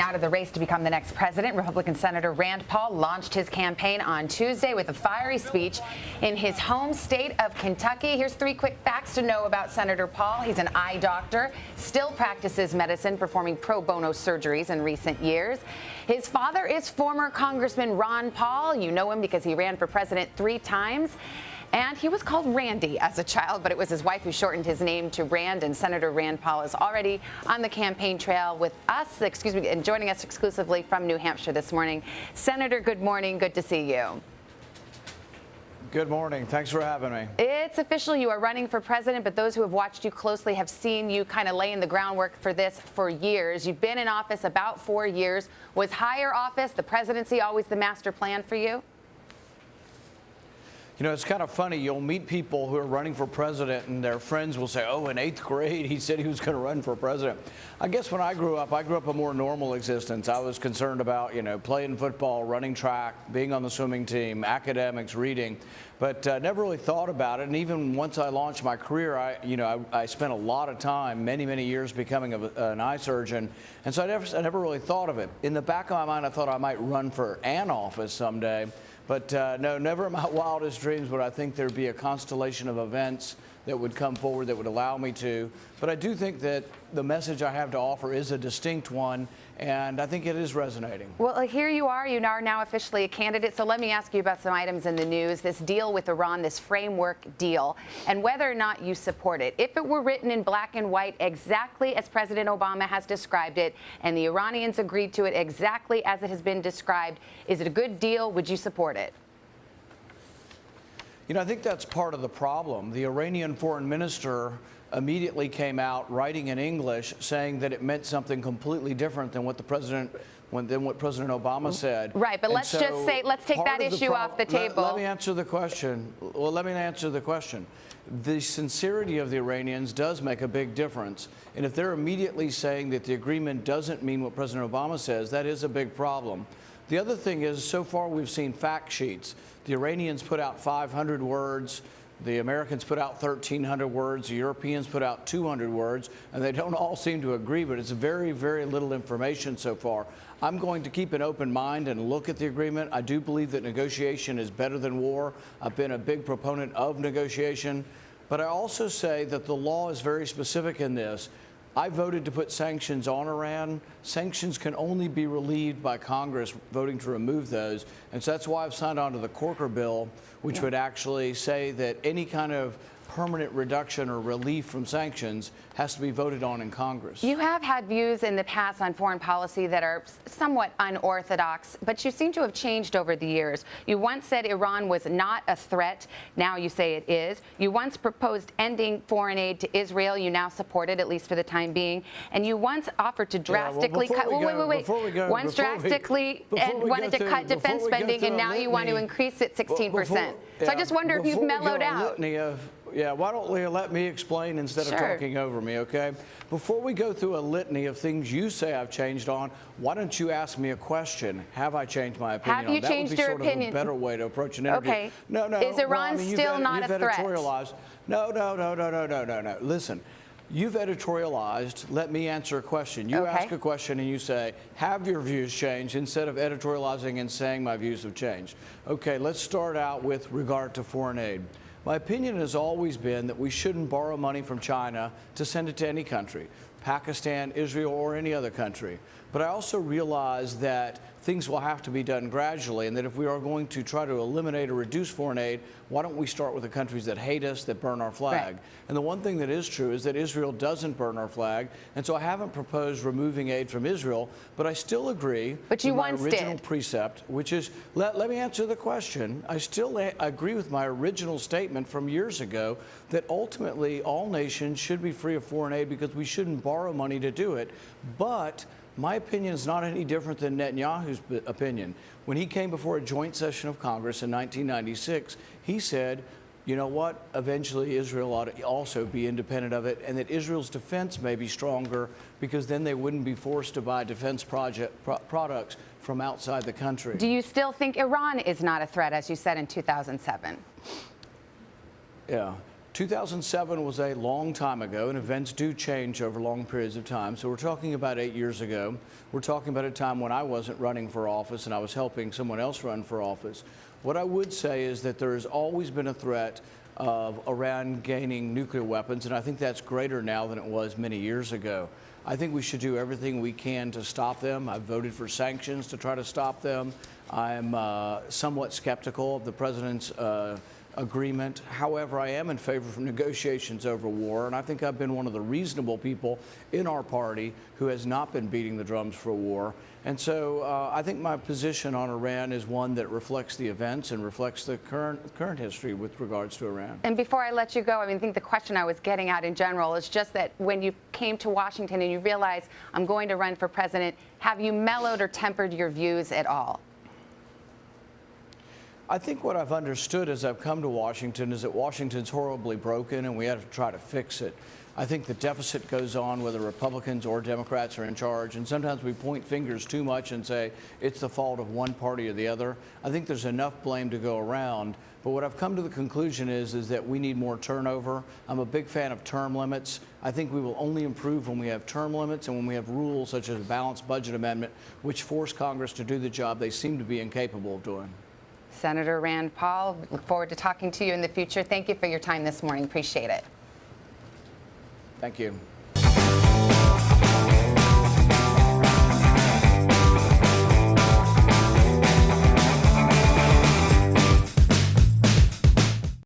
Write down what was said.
Out of the race to become the next president, Republican Senator Rand Paul launched his campaign on Tuesday with a fiery speech in his home state of Kentucky. Here's 3 quick facts to know about Senator Paul. He's an eye doctor, still practices medicine, performing pro bono surgeries in recent years. His father is former Congressman Ron Paul. You know him because he ran for president 3 times. And he was called Randy as a child, but it was his wife who shortened his name to Rand. And Senator Rand Paul is already on the campaign trail with us, and joining us exclusively from New Hampshire this morning. Senator, good morning. Good to see you. Good morning. Thanks for having me. It's official. You are running for president, but those who have watched you closely have seen you kind of laying the groundwork for this for years. You've been in office about 4 years. Was higher office, the presidency, always the master plan for you? You know, it's kind of funny. You'll meet people who are running for president and their friends will say, oh, in 8th grade, he said he was going to run for president. I guess when I grew up a more normal existence. I was concerned about, playing football, running track, being on the swimming team, academics, reading, but never really thought about it. And even once I launched my career, I spent a lot of time, many years becoming an eye surgeon. And so I never really thought of it. In the back of my mind, I thought I might run for an office someday. But no, never in my wildest dreams would I think there'd be a constellation of events that would come forward that would allow me to. But I do think that the message I have to offer is a distinct one, and I think it is resonating. Well, here you are. You are now officially a candidate. So let me ask you about some items in the news. This deal with Iran, this framework deal, and whether or not you support it. If it were written in black and white exactly as President Obama has described it, and the Iranians agreed to it exactly as it has been described, is it a good deal? Would you support it? I think that's part of the problem. The Iranian foreign minister immediately came out writing in English saying that it meant something completely different than what President Obama said. Right, but let's take that issue off the table. Let me answer the question. Well, let me answer the question. The sincerity of the Iranians does make a big difference. And if they're immediately saying that the agreement doesn't mean what President Obama says, that is a big problem. The other thing is, so far we've seen fact sheets. The Iranians put out 500 words. The Americans put out 1,300 words. The Europeans put out 200 words. And they don't all seem to agree, but it's very little information so far. I'm going to keep an open mind and look at the agreement. I do believe that negotiation is better than war. I've been a big proponent of negotiation. But I also say that the law is very specific in this. I voted to put sanctions on Iran. Sanctions can only be relieved by Congress voting to remove those. And so that's why I've signed on to the Corker bill, which would actually say that any kind of permanent reduction or relief from sanctions has to be voted on in Congress. You have had views in the past on foreign policy that are somewhat unorthodox, but you seem to have changed over the years. You once said Iran was not a threat. Now you say it is. You once proposed ending foreign aid to Israel. You now support it, at least for the time being. And you once offered to drastically cut. Once drastically wanted to cut defense spending, and now you want to increase it 16%. So I just wonder if you've mellowed out. Yeah, why don't you let me explain instead of talking over me, okay? Before we go through a litany of things you say I've changed on, why don't you ask me a question? Have I changed my opinion? Have you changed your opinion? That would be sort of a better way to approach an interview. Okay. No. Is Iran still not a threat? Editorialized. No. Listen. You've editorialized. Let me answer a question. You ask a question and you say, have your views changed, instead of editorializing and saying my views have changed. Okay, let's start out with regard to foreign aid. My opinion has always been that we shouldn't borrow money from China to send it to any country, Pakistan, Israel, or any other country. But I also realize that things will have to be done gradually, and that if we are going to try to eliminate or reduce foreign aid, why don't we start with the countries that hate us, that burn our flag? Right. And the one thing that is true is that Israel doesn't burn our flag, and so I haven't proposed removing aid from Israel, but I still agree with my original precept, which is, let me answer the question. I still agree with my original statement from years ago that ultimately all nations should be free of foreign aid because we shouldn't borrow money to do it. But my opinion is not any different than Netanyahu's opinion. When he came before a joint session of Congress in 1996, he said, you know what, eventually Israel ought to also be independent of it, and that Israel's defense may be stronger because then they wouldn't be forced to buy defense products from outside the country. Do you still think Iran is not a threat, as you said in 2007? Yeah. 2007 was a long time ago, and events do change over long periods of time. So we're talking about 8 years ago. We're talking about a time when I wasn't running for office and I was helping someone else run for office. What I would say is that there has always been a threat of Iran gaining nuclear weapons, and I think that's greater now than it was many years ago. I think we should do everything we can to stop them. I've voted for sanctions to try to stop them. I'm somewhat skeptical of the president's agreement. However, I am in favor of negotiations over war, and I think I've been one of the reasonable people in our party who has not been beating the drums for war. And so I think my position on Iran is one that reflects the events and reflects the current history with regards to Iran. And before I let you go, I think the question I was getting at in general is just that when you came to Washington and you realized I'm going to run for president, have you mellowed or tempered your views at all? I think what I've understood as I've come to Washington is that Washington's horribly broken and we have to try to fix it. I think the deficit goes on whether Republicans or Democrats are in charge, and sometimes we point fingers too much and say it's the fault of one party or the other. I think there's enough blame to go around, but what I've come to the conclusion is that we need more turnover. I'm a big fan of term limits. I think we will only improve when we have term limits and when we have rules such as a balanced budget amendment which force Congress to do the job they seem to be incapable of doing. Senator Rand Paul, look forward to talking to you in the future. Thank you for your time this morning. Appreciate it. Thank you.